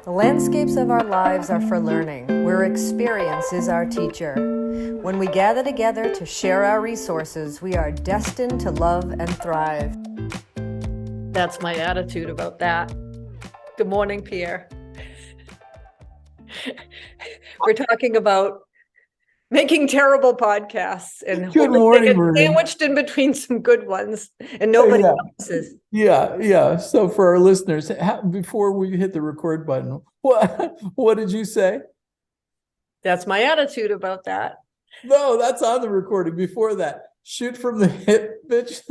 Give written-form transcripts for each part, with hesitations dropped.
The landscapes of our lives are for learning, where experience is our teacher. When we gather together to share our resources, we are destined to love and thrive. That's my attitude about that. Good morning, Pierre. We're talking about making terrible podcasts and Good morning, Maureen. sandwiched in between some good ones, and nobody notices. Yeah. So for our listeners, before we hit the record button, what did you say? That's my attitude about that. No, that's on the recording. Before that, shoot from the hip, bitches.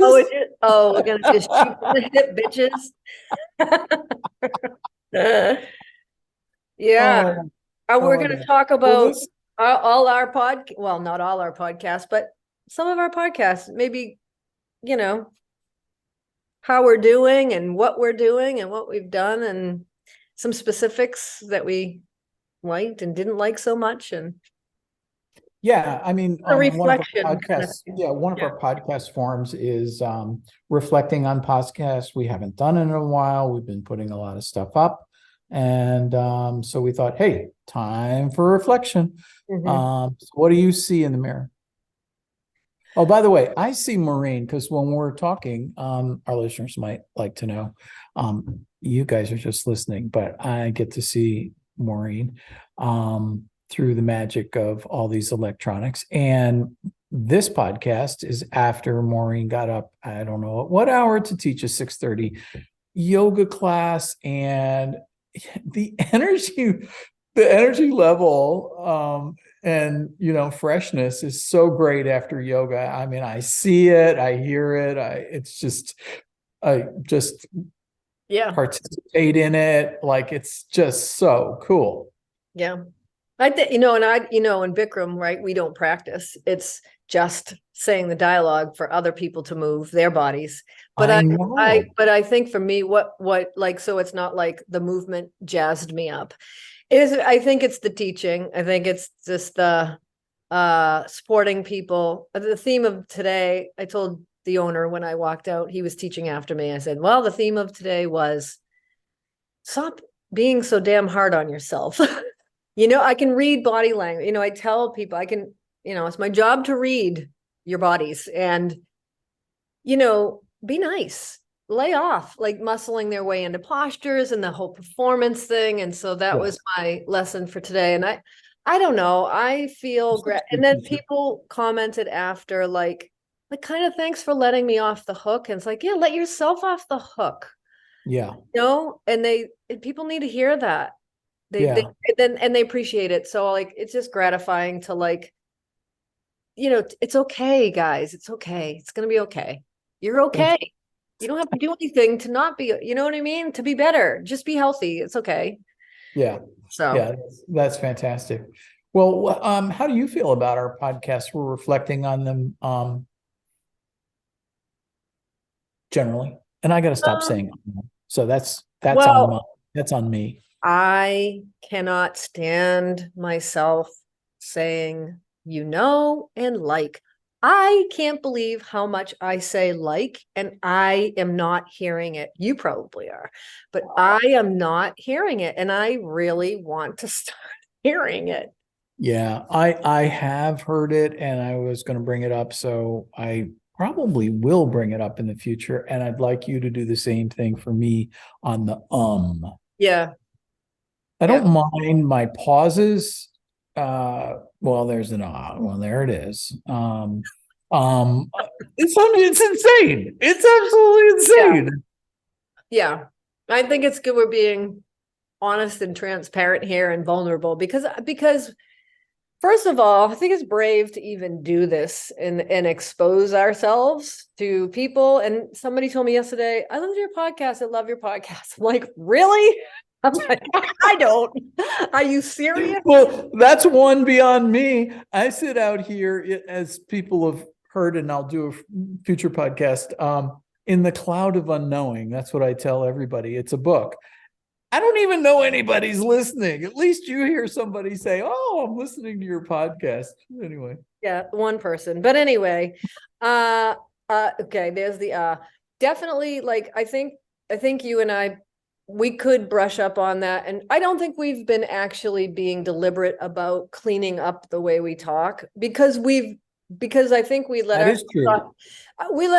Oh, we're gonna just shoot from the hip, bitches. Yeah. We're going to talk about all our well, not all our podcasts, but some of our podcasts, maybe, how we're doing and what we're doing and what we've done and some specifics that we liked and didn't like so much. And yeah, I mean, a reflection. one of our podcast forums is reflecting on podcasts we haven't done in a while. We've been putting a lot of stuff up. And so we thought, hey, time for reflection. So what do you see in the mirror? Oh, by the way, I see Maureen because when we're talking, our listeners might like to know, you guys are just listening, but I get to see Maureen through the magic of all these electronics. And this podcast is after Maureen got up, I don't know what hour, to teach a 6:30 yoga class, and the energy level and freshness is so great after yoga. I mean, I see it, I hear it, I just participate in it. Like, it's just so cool. Yeah. I think, in Bikram, right, we don't practice. It's just saying the dialogue for other people to move their bodies. But I think for me, so it's not like the movement jazzed me up. I think it's the teaching. I think it's just the supporting people. The theme of today, I told the owner when I walked out, he was teaching after me. I said, well, the theme of today was stop being so damn hard on yourself. I can read body language. I tell people it's my job to read your bodies and, be nice, lay off, like muscling their way into postures and the whole performance thing. And so that was my lesson for today. And I don't know, I feel and then people commented after like kind of, thanks for letting me off the hook. And it's like, yeah, let yourself off the hook. Yeah. And people need to hear that. They appreciate it. So like, it's just gratifying to like, it's okay, guys. It's okay. It's going to be okay. You're okay. You don't have to do anything to not be, you know what I mean? To be better, just be healthy. It's okay. Yeah. So yeah, that's fantastic. Well, how do you feel about our podcast? We're reflecting on them generally, and I got to stop saying so. That's on me. I cannot stand myself saying, and like. I can't believe how much I say like, and I am not hearing it. You probably are, but I am not hearing it. And I really want to start hearing it. Yeah, I have heard it, and I was going to bring it up. So I probably will bring it up in the future. And I'd like you to do the same thing for me on the Yeah. I don't mind my pauses. Well, there's an well, there it is. It's insane. It's absolutely insane. Yeah. I think it's good we're being honest and transparent here and vulnerable because first of all, I think it's brave to even do this and expose ourselves to people. And somebody told me yesterday, I love your podcast. I love your podcast. I'm like, really? I'm like, I don't. Are you serious? Well, that's one beyond me. I sit out here, as people have heard, and I'll do a future podcast, in the cloud of unknowing. That's what I tell everybody. It's a book. I don't even know anybody's listening. At least you hear somebody say, oh, I'm listening to your podcast. Anyway. Yeah, one person. But anyway, okay, there's the definitely, like, I think you and I we could brush up on that. And I don't think we've been actually being deliberate about cleaning up the way we talk, because I think we let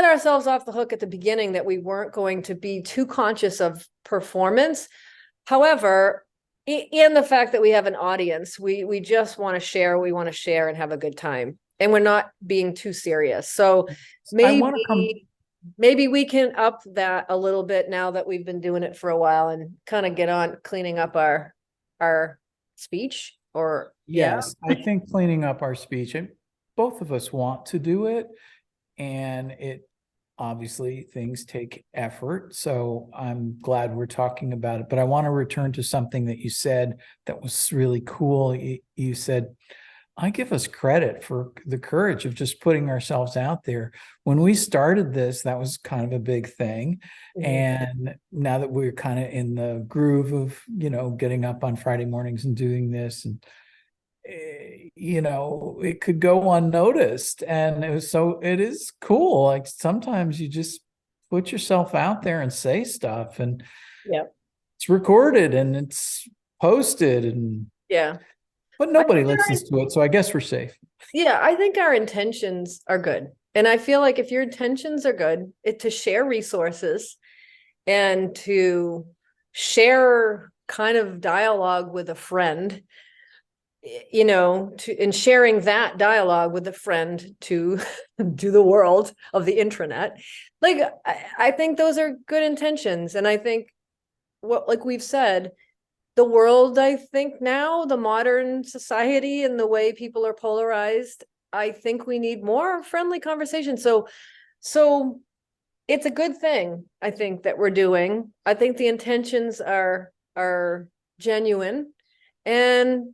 ourselves off the hook at the beginning, that we weren't going to be too conscious of performance. However, in the fact that we have an audience, we just want to share, and have a good time, and we're not being too serious. So maybe we can up that a little bit now that we've been doing it for a while, and kind of get on cleaning up our speech. Or yes, I think cleaning up our speech, and both of us want to do it, and it obviously things take effort. So I'm glad we're talking about it. But I want to return to something that you said that was really cool. You said, I give us credit for the courage of just putting ourselves out there. When we started this, that was kind of a big thing. Mm-hmm. And now that we're kind of in the groove of, getting up on Friday mornings and doing this, and it could go unnoticed, and it is cool. Like, sometimes you just put yourself out there and say stuff, and it's recorded and it's posted, and but nobody listens to it, so I guess we're safe. I think our intentions are good, and I feel like if your intentions are good, to share resources and to share kind of dialogue with a friend, and sharing that dialogue with a friend to the world of the intranet. Like, I think those are good intentions. And I think like we've said, the world, I think now, the modern society and the way people are polarized, I think we need more friendly conversation. So it's a good thing, I think, that we're doing. I think the intentions are genuine, and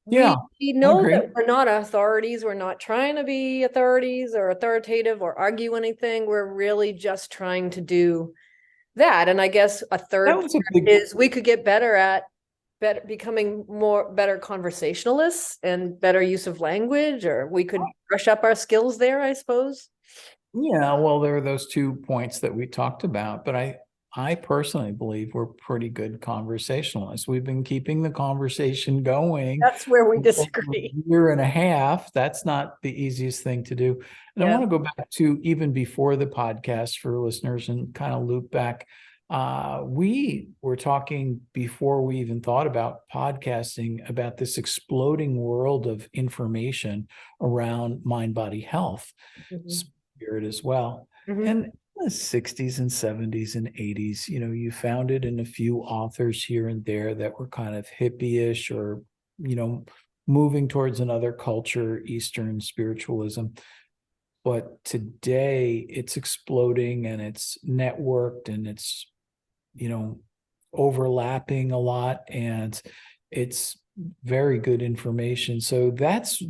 we know that we're not authorities. We're not trying to be authorities or authoritative or argue anything. We're really just trying to do that. And I guess a third is we could get better at becoming better conversationalists and better use of language, or we could brush up our skills there, I suppose. Yeah, well, there are those 2 points that we talked about, but I personally believe we're pretty good conversationalists. We've been keeping the conversation going. That's where we disagree. A year and a half. That's not the easiest thing to do. And I want to go back to even before the podcast for listeners and kind of loop back. We were talking before we even thought about podcasting about this exploding world of information around mind-body health, spirit as well. And the 60s and 70s and 80s, you found it in a few authors here and there that were kind of hippie-ish, or, moving towards another culture, Eastern spiritualism. But today it's exploding, and it's networked, and it's, overlapping a lot, and it's very good information. So that's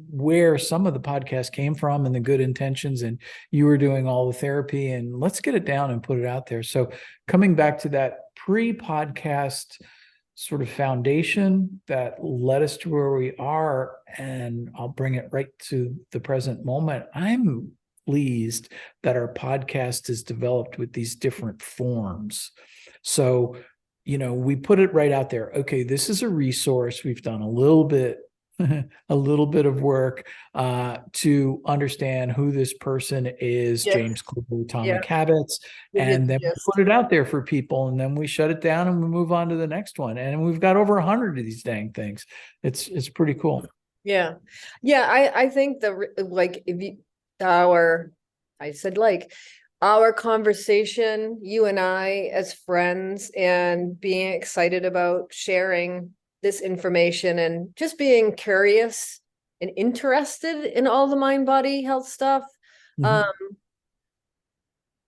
where some of the podcast came from, and the good intentions, and you were doing all the therapy, and let's get it down and put it out there. So coming back to that pre-podcast sort of foundation that led us to where we are, and I'll bring it right to the present moment. I'm pleased that our podcast is developed with these different forms. So, we put it right out there. Okay, this is a resource. We've done a little bit of work to understand who this person is, James Clear, Atomic Habits, and then we put it out there for people, and then we shut it down and we move on to the next one. And we've got over 100 of these dang things. It's pretty cool. Yeah. I think our conversation, you and I as friends, and being excited about sharing this information, and just being curious and interested in all the mind-body health stuff.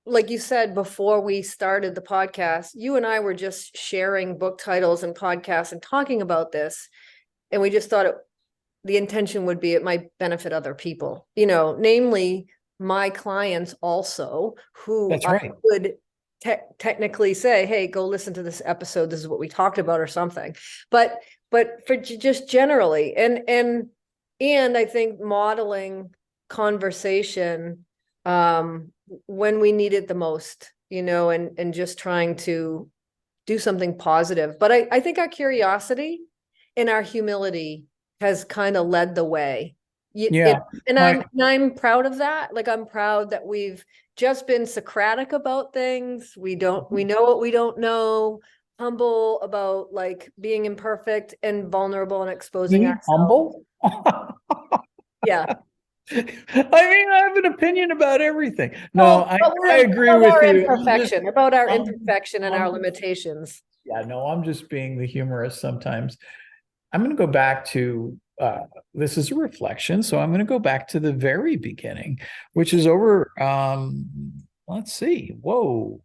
Like you said, before we started the podcast, you and I were just sharing book titles and podcasts and talking about this. And we just thought the intention would be it might benefit other people, namely my clients also, who I would technically say, hey, go listen to this episode. This is what we talked about, or something. But for just generally, and I think modeling conversation when we need it the most, and just trying to do something positive. But I think our curiosity and our humility has kind of led the way. And I'm proud of that. Like, I'm proud that we've just been Socratic about things. We know what we don't know, humble about like being imperfect and vulnerable and exposing ourselves. Humble? Yeah. I mean, I have an opinion about everything. No, I agree with you. About our imperfection and our limitations. Yeah, no, I'm just being the humorist sometimes. I'm going to go back to this is a reflection, so I'm going to go back to the very beginning, which is over. Let's see. Whoa,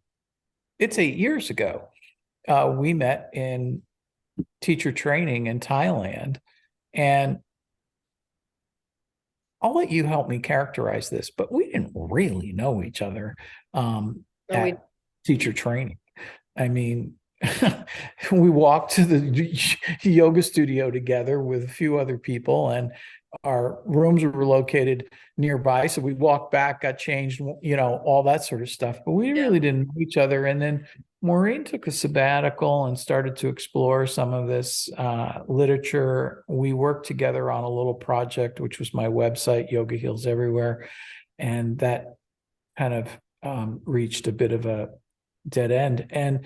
it's 8 years ago. We met in teacher training in Thailand, and I'll let you help me characterize this, but we didn't really know each other at teacher training. I mean, we walked to the yoga studio together with a few other people, and our rooms were located nearby. So we walked back, got changed, all that sort of stuff. But we really didn't know each other. And then Maureen took a sabbatical and started to explore some of this literature. We worked together on a little project, which was my website, Yoga Heals Everywhere. And that kind of reached a bit of a dead end.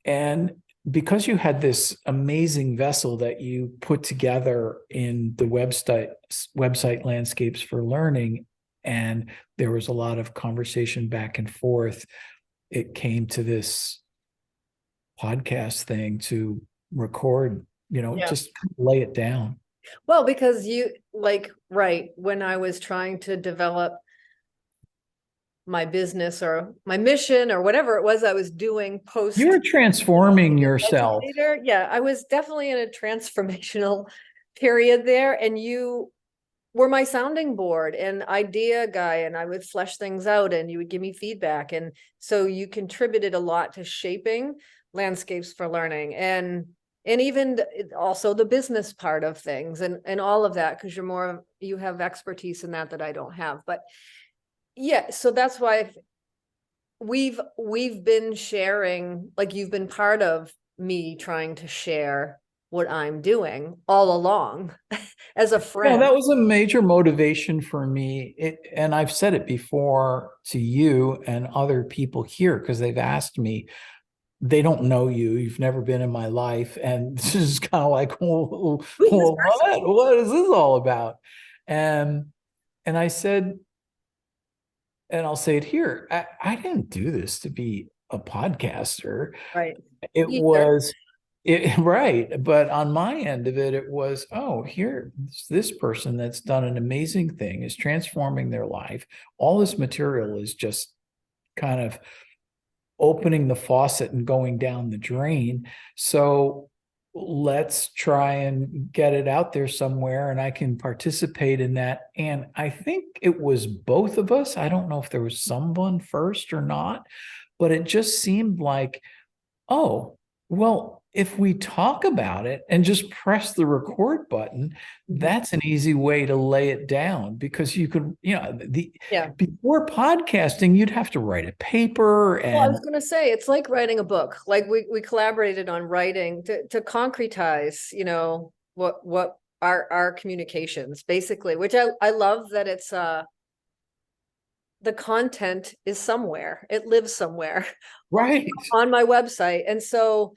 And because you had this amazing vessel that you put together in the website Landscapes for Learning, and there was a lot of conversation back and forth, it came to this podcast thing to record, just lay it down. Well, because when I was trying to develop my business or my mission or whatever it was I was doing post. You were transforming yourself. Educator. Yeah, I was definitely in a transformational period there. And you were my sounding board and idea guy, and I would flesh things out and you would give me feedback. And so you contributed a lot to shaping Landscapes for Learning and even also the business part of things and all of that, because you have expertise in that I don't have. But yeah, so that's why we've been sharing, like you've been part of me trying to share what I'm doing all along as a friend. Well, that was a major motivation for me. And I've said it before to you and other people here, because they've asked me, they don't know you. You've never been in my life. And this is kind of like, what is this all about? And I said, and I'll say it here, I didn't do this to be a podcaster. Right. Right. But on my end of it, it was, here's this person that's done an amazing thing, is transforming their life. All this material is just kind of opening the faucet and going down the drain. So let's try and get it out there somewhere, and I can participate in that. And I think it was both of us. I don't know if there was someone first or not, but it just seemed like, if we talk about it and just press the record button, that's an easy way to lay it down, because you could, before podcasting, you'd have to write a paper. And I was going to say, it's like writing a book. Like we collaborated on writing to concretize, what our communications basically, which I love that it's, the content is somewhere, it lives somewhere, right, on my website. And so,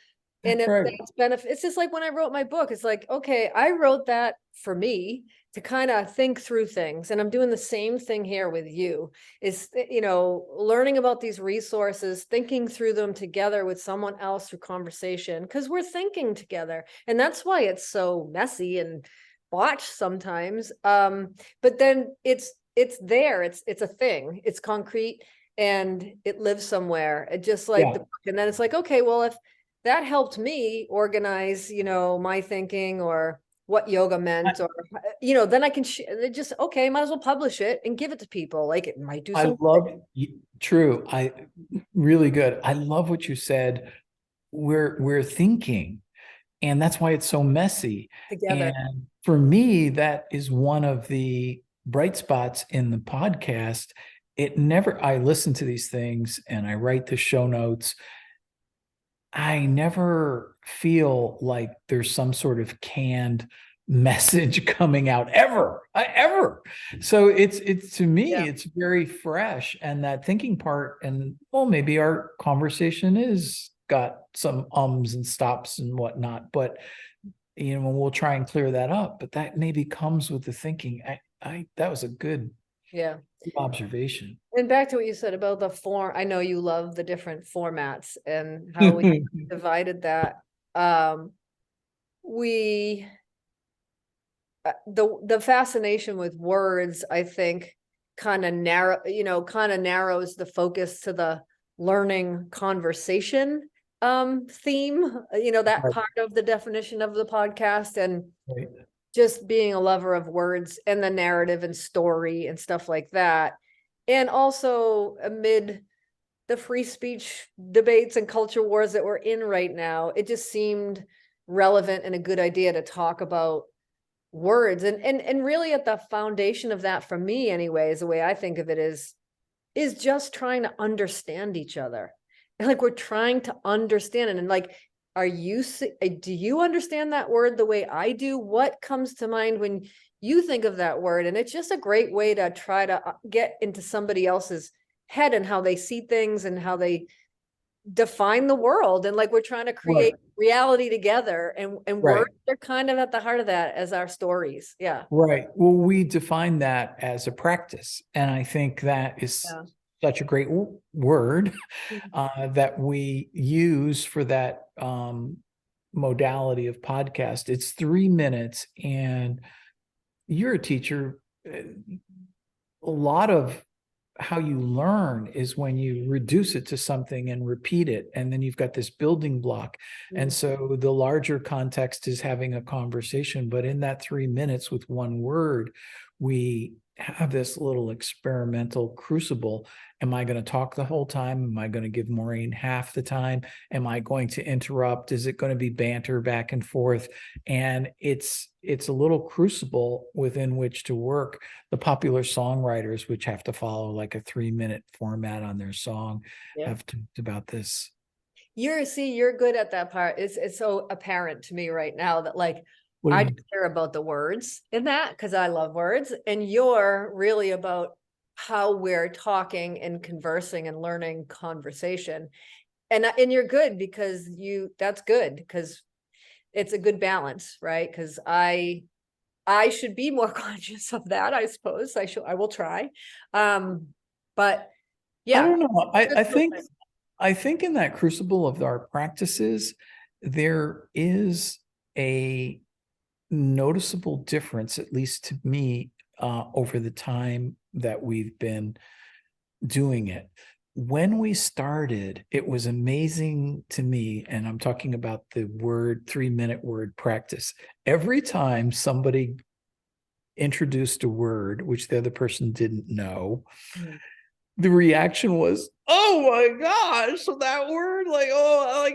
it's just like when I wrote my book, it's like, okay, I wrote that for me to kind of think through things. And I'm doing the same thing here with you, is, learning about these resources, thinking through them together with someone else through conversation, because we're thinking together. And that's why it's so messy and botched sometimes. But then it's there, it's a thing, it's concrete, and it lives somewhere. It just like the book. And then it's like, okay, well, if that helped me organize, my thinking or what yoga meant, or, then I can might as well publish it and give it to people. Like, it might do something. True. Really good. I love what you said. We're thinking, and that's why it's so messy together. And for me, that is one of the bright spots in the podcast. I listen to these things and I write the show notes. I never feel like there's some sort of canned message coming out ever. So it's to me, Yeah. it's very fresh. And that thinking part, and well, maybe our conversation is got some ums and stops and whatnot, but we'll try and clear that up. But that maybe comes with the thinking. That was a good Yeah. observation. And back to what you said about the form, I know you love the different formats and how we divided that. We the fascination with words, I think, kind of narrows the focus to the learning conversation theme, that Right. part of the definition of the podcast, and Right. just being a lover of words and the narrative and story and stuff like that. And also amid the free speech debates and culture wars that we're in right now, it just seemed relevant and a good idea to talk about words. And really at the foundation of that, for me anyways, the way I think of it is just trying to understand each other. And like we're trying to understand it. And like, do you understand that word the way I do? What comes to mind when you think of that word? And it's just a great way to try to get into somebody else's head and how they see things and how they define the world. And like we're trying to create reality together, and Right. words are kind of at the heart of that as our stories. Yeah. Right. Well, we define that as a practice. And I think that is such a great word that we use for that modality of podcast. It's 3 minutes, and you're a teacher. A lot of how you learn is when you reduce it to something and repeat it, and then you've got this building block. And so the larger context is having a conversation, but in that 3 minutes with one word, we have this little experimental crucible. Am I going to talk the whole time? Am I going to give Maureen half the time? Am I going to interrupt? Is it going to be banter back and forth? And it's a little crucible within which to work. The popular songwriters, which have to follow like a 3-minute format on their song, have talked about this. You're good at that part. It's so apparent to me right now that like I care about the words in that because I love words, and you're really about how we're talking and conversing and learning conversation. And you're good because that's good because it's a good balance, right? Because I should be more conscious of that, I suppose. I will try. But yeah. I don't know. I think in that crucible of our practices, there is a noticeable difference, at least to me, over the time that we've been doing it. When we started, it was amazing to me, and I'm talking about the 3-minute word practice. Every time somebody introduced a word which the other person didn't know, the reaction was, oh my gosh, so that word,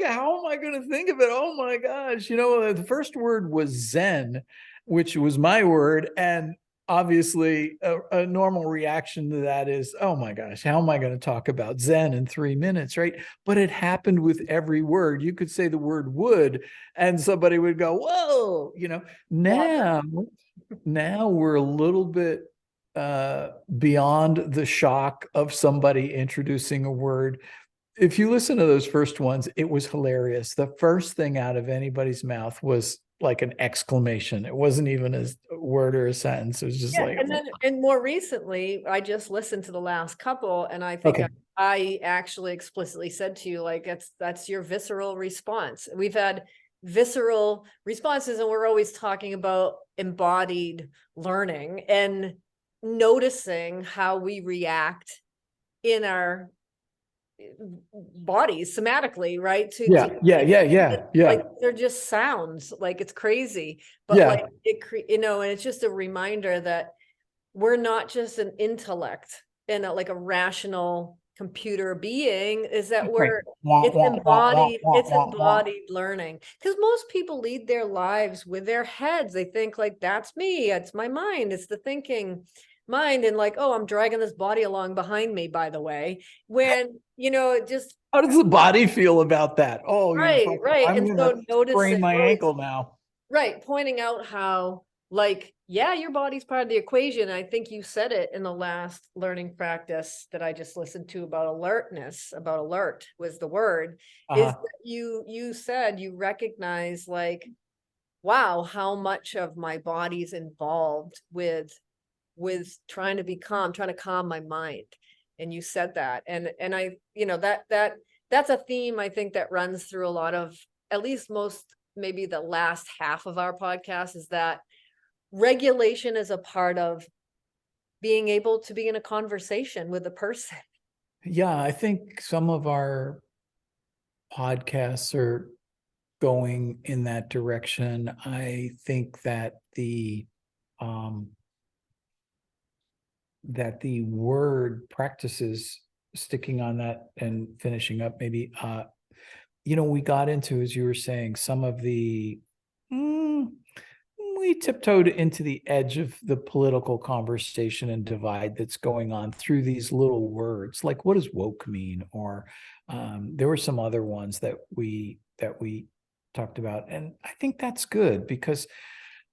how am I going to think of it? Oh my gosh. The first word was Zen, which was my word. And obviously a normal reaction to that is, oh my gosh, how am I going to talk about Zen in 3 minutes, right? But it happened with every word. You could say the word would, and somebody would go, whoa, now we're a little bit beyond the shock of somebody introducing a word. If you listen to those first ones, it was hilarious. The first thing out of anybody's mouth was like an exclamation. It wasn't even a word or a sentence. It was just and more recently, I just listened to the last couple, and I think I actually explicitly said to you, like, that's your visceral response. We've had visceral responses, and we're always talking about embodied learning and noticing how we react in our bodies somatically, right? Like they're just sounds, like it's crazy, but like and it's just a reminder that we're not just an intellect and like a rational computer being, is that it's embodied learning. Because most people lead their lives with their heads. They think like, that's me, it's my mind, it's the thinking. mind and like, oh, I'm dragging this body along behind me, by the way, when, it just. How does the body feel about that? Oh, Right. I'm And gonna so noticing, sprain my ankle now. right, pointing out how, like, yeah, your body's part of the equation. I think you said it in the last learning practice that I just listened to about alertness, about alert was the word, is that you said you recognize, like, wow, how much of my body's involved with trying to be calm, trying to calm my mind. And you said that. And I, that's a theme I think that runs through a lot of, at least most, maybe the last half of our podcast, is that regulation is a part of being able to be in a conversation with a person. Yeah, I think some of our podcasts are going in that direction. I think that the word practices, sticking on that and finishing up, maybe we got into, as you were saying, some of the we tiptoed into the edge of the political conversation and divide that's going on through these little words, like what does woke mean, or there were some other ones that we talked about. And I think that's good, because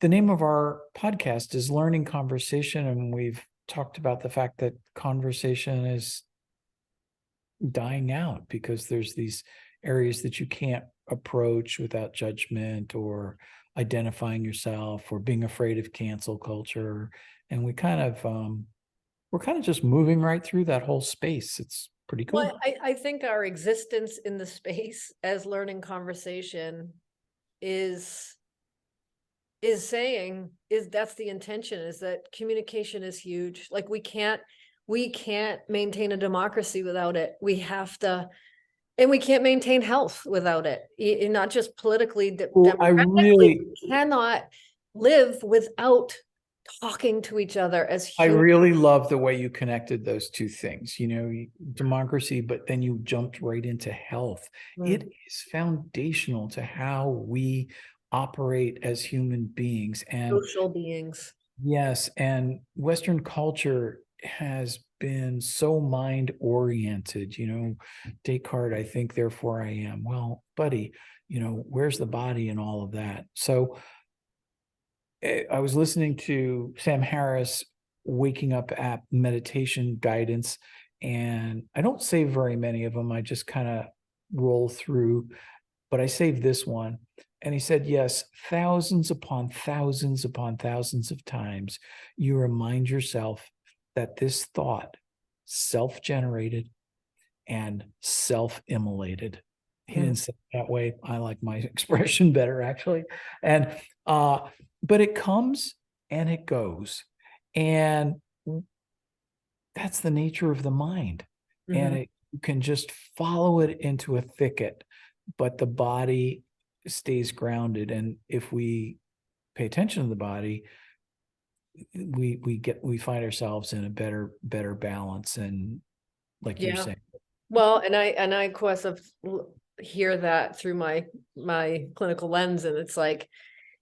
the name of our podcast is Learning Conversation, and we've talked about the fact that conversation is dying out because there's these areas that you can't approach without judgment or identifying yourself or being afraid of cancel culture. And we're kind of just moving right through that whole space. It's pretty cool. Well, I think our existence in the space as learning conversation is saying, that's the intention, is that communication is huge. Like we can't maintain a democracy without it. We have to, and we can't maintain health without it. Not just politically, we cannot live without talking to each other as humans. I really love the way you connected those two things, democracy, but then you jumped right into health. It is foundational to how we operate as human beings and social beings. Yes. And Western culture has been so mind oriented, Descartes, I think, therefore I am. Well, buddy, where's the body and all of that? So I was listening to Sam Harris Waking Up app meditation guidance, and I don't save very many of them. I just kind of roll through, but I saved this one. And he said, yes, thousands upon thousands upon thousands of times, you remind yourself that this thought, self-generated and self-immolated. He didn't say it that way. I like my expression better, actually. And but it comes and it goes. And that's the nature of the mind. And you can just follow it into a thicket, but the body stays grounded. And if we pay attention to the body, we find ourselves in a better balance. And like you're saying, well, and I of course hear that through my clinical lens, and it's like,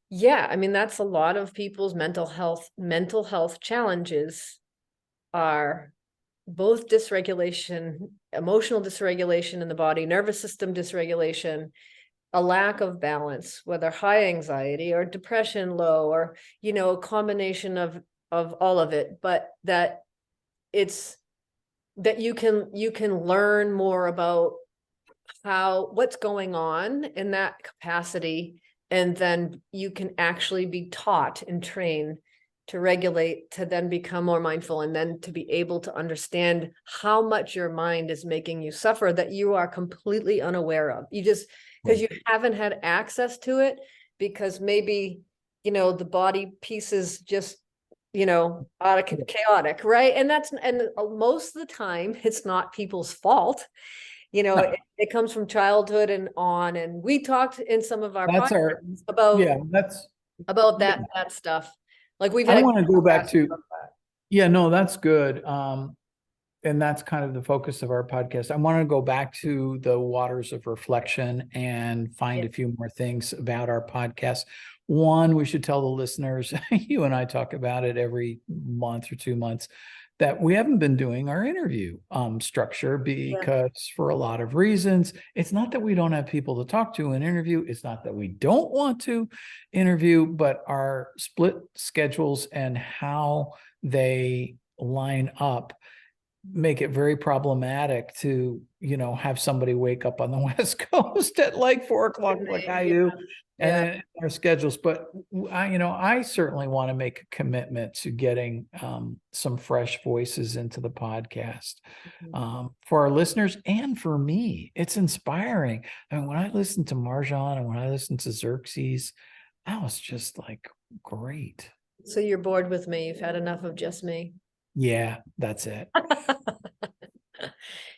yeah, I mean, that's a lot of people's mental health challenges are both dysregulation, emotional dysregulation in the body, nervous system dysregulation, a lack of balance, whether high anxiety or depression, low, or, a combination of all of it, but that it's that you can learn more about what's going on in that capacity. And then you can actually be taught and trained to regulate, to then become more mindful, and then to be able to understand how much your mind is making you suffer that you are completely unaware of. You just, because you haven't had access to it, because maybe, the body pieces just, out of chaotic, right? And most of the time it's not people's fault. It comes from childhood and on. And we talked in some of our podcasts about that stuff. Like we've had. I want to go back to, yeah, no, that's good. and that's kind of the focus of our podcast. I want to go back to the waters of reflection and find a few more things about our podcast. One, we should tell the listeners, you and I talk about it every month or 2 months, that we haven't been doing our interview structure because for a lot of reasons. It's not that we don't have people to talk to and interview. It's not that we don't want to interview, but our split schedules and how they line up make it very problematic to, have somebody wake up on the West Coast at like 4 o'clock like I do. And then our schedules, but I certainly want to make a commitment to getting some fresh voices into the podcast for our listeners and for me. It's inspiring. I mean, when I listen to Marjan and when I listen to Xerxes, that was just like great. So you're bored with me. You've had enough of just me. Yeah, that's it.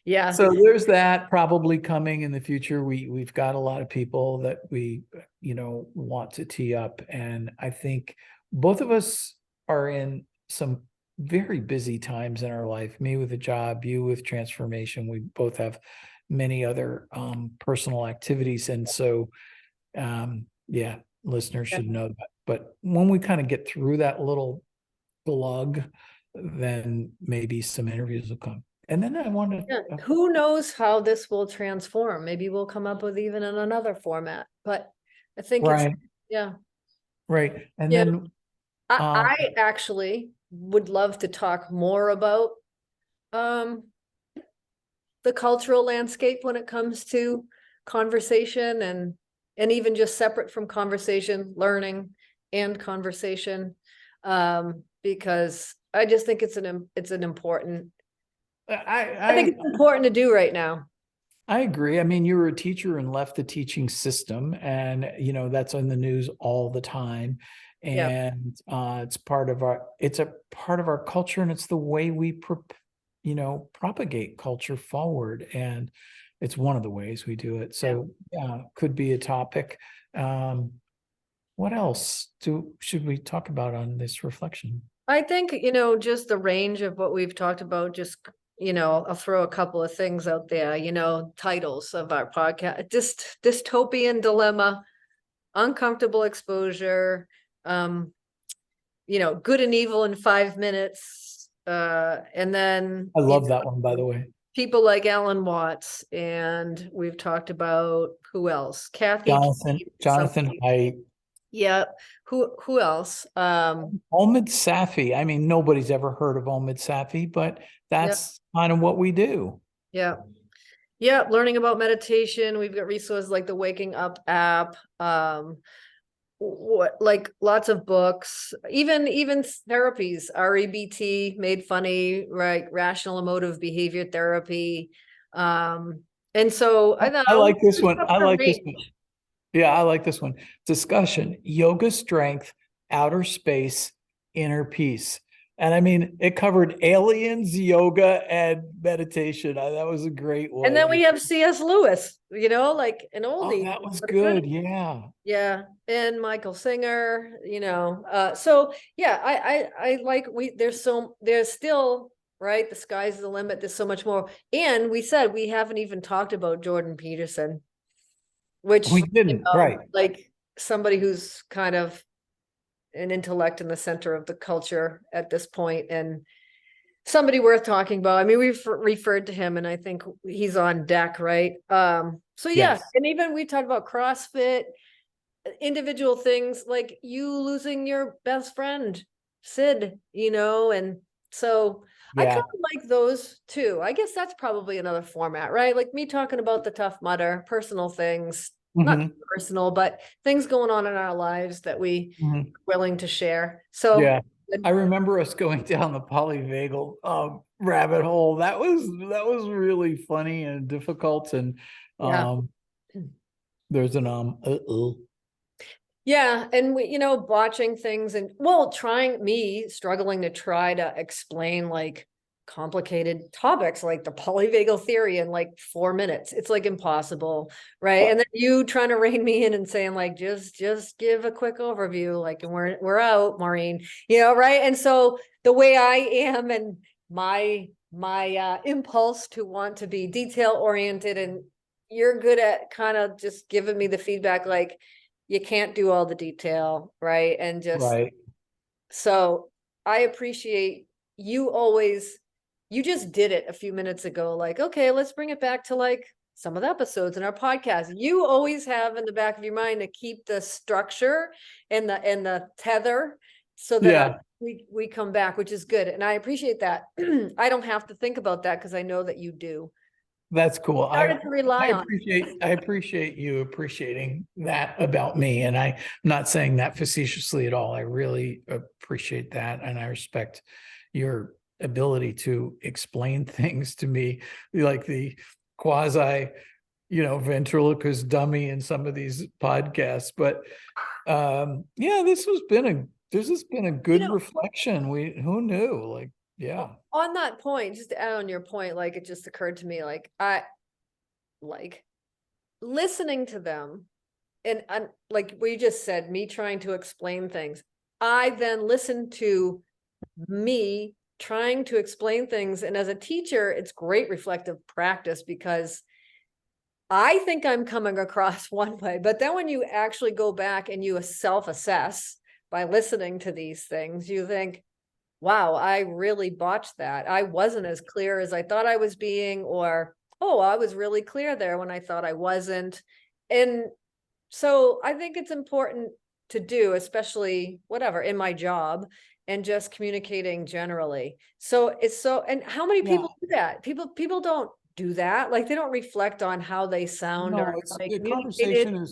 Yeah. So there's that probably coming in the future. We've got a lot of people that we, want to tee up. And I think both of us are in some very busy times in our life, me with a job, you with transformation. We both have many other personal activities. And so, listeners should know that. But when we kind of get through that little slug, then maybe some interviews will come. And then I want to, who knows how this will transform? Maybe we'll come up with even another format, but I think right. Right. And then I actually would love to talk more about the cultural landscape when it comes to conversation and even just separate from conversation, learning and conversation, because I just think it's an important. I think it's important to do right now. I agree. I mean, you were a teacher and left the teaching system, and that's in the news all the time. And it's a part of our culture, and it's the way we propagate culture forward. And it's one of the ways we do it. So could be a topic. What else should we talk about on this reflection? I think, just the range of what we've talked about, just, I'll throw a couple of things out there, titles of our podcast, dystopian dilemma, uncomfortable exposure, good and evil in 5 minutes. And then I love that one, by the way. People like Alan Watts, and we've talked about who else? Kathy Jonathan Haidt. Yeah. Who else? Omid Safi. I mean, nobody's ever heard of Omid Safi, but that's kind of what we do. Yeah. Learning about meditation. We've got resources like the Waking Up app. Like lots of books, even therapies, REBT, Made Funny, right? Rational emotive behavior therapy. And so I like this one. I like this one. Yeah, I like this one. Discussion, yoga strength, outer space, inner peace. And I mean, it covered aliens, yoga, and meditation. That was a great one. And then we have C.S. Lewis, like an oldie. Oh, that was good. Yeah. Yeah. And Michael Singer, so yeah, I like, there's still, right? The sky's the limit. There's so much more. And we said, we haven't even talked about Jordan Peterson, which we didn't, right? Like somebody who's kind of an intellect in the center of the culture at this point, and somebody worth talking about. I mean, we've referred to him, and I think he's on deck, right? So yeah, yes. And even we talked about CrossFit, individual things like you losing your best friend, Sid, and so I kind of like those too. I guess that's probably another format, right? Like me talking about the Tough Mudder, personal things, not personal, but things going on in our lives that we are willing to share. So yeah, I remember us going down the polyvagal rabbit hole. That was really funny and difficult. And there's an yeah, and we, botching things and struggling to try to explain like complicated topics like the polyvagal theory in like 4 minutes. It's like impossible, right? And then you trying to rein me in and saying like just give a quick overview, like, and we're out, Maureen, right? And so the way I am, and my impulse to want to be detail oriented, and you're good at kind of just giving me the feedback, like you can't do all the detail, right? And just Right. so I appreciate you just did it a few minutes ago, like, okay, let's bring it back to like some of the episodes in our podcast. You always have in the back of your mind to keep the structure and the tether so that we come back, which is good. And I appreciate that. I don't have to think about that because I know that you do. That's cool. I appreciate you appreciating that about me. And I'm not saying that facetiously at all. I really appreciate that. And I respect your ability to explain things to me, like the quasi, ventriloquist dummy in some of these podcasts. But this has been a good reflection. Who knew? Like, yeah. On that point, just to add on your point, like it just occurred to me, like I like listening to them, and like what you just said, me trying to explain things. I then listen to me trying to explain things, and as a teacher, it's great reflective practice because I think I'm coming across one way, but then when you actually go back and you self-assess by listening to these things, you think, wow, I really botched that. I wasn't as clear as I thought I was being, or, oh, I was really clear there when I thought I wasn't. And so I think it's important to do, especially whatever in my job, and just communicating generally. So and how many people do that? People don't do that. Like they don't reflect on how they sound or No, how they the communicated.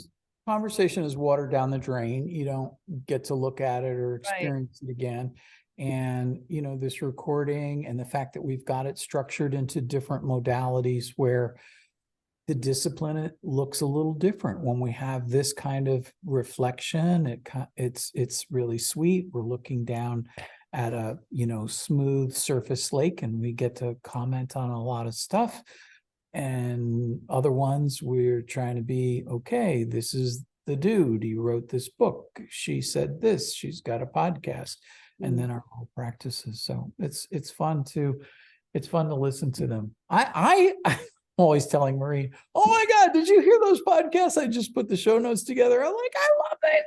conversation is water down the drain. You don't get to look at it or Right. experience it again. And, this recording and the fact that we've got it structured into different modalities where the discipline looks a little different when we have this kind of reflection. It's really sweet. We're looking down at a, smooth surface lake, and we get to comment on a lot of stuff. And other ones, we're trying to be, okay, this is the dude, he wrote this book, she said this, she's got a podcast, and then our whole practices. So it's fun to listen to them. I'm always telling Maureen, oh my God, did you hear those podcasts? I just put the show notes together. I'm like, I love it.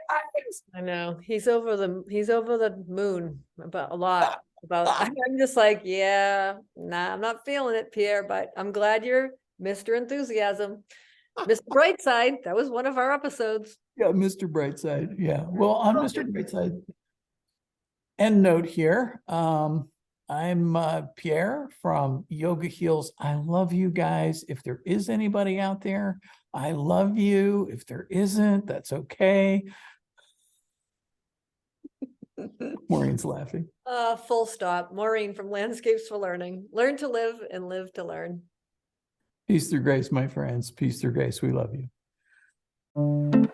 I know he's over the moon about a lot about. I'm just like, yeah, nah, I'm not feeling it, Pierre, but I'm glad you're Mr. Enthusiasm. Mr. Brightside, that was one of our episodes. Yeah, Mr. Brightside. Yeah. Well, on Mr. Brightside, end note here. I'm Pierre from Yoga Heals. I love you guys. If there is anybody out there, I love you. If there isn't, that's okay. Maureen's laughing. Full stop. Maureen from Landscapes for Learning. Learn to live and live to learn. Peace through grace, my friends. Peace through grace. We love you.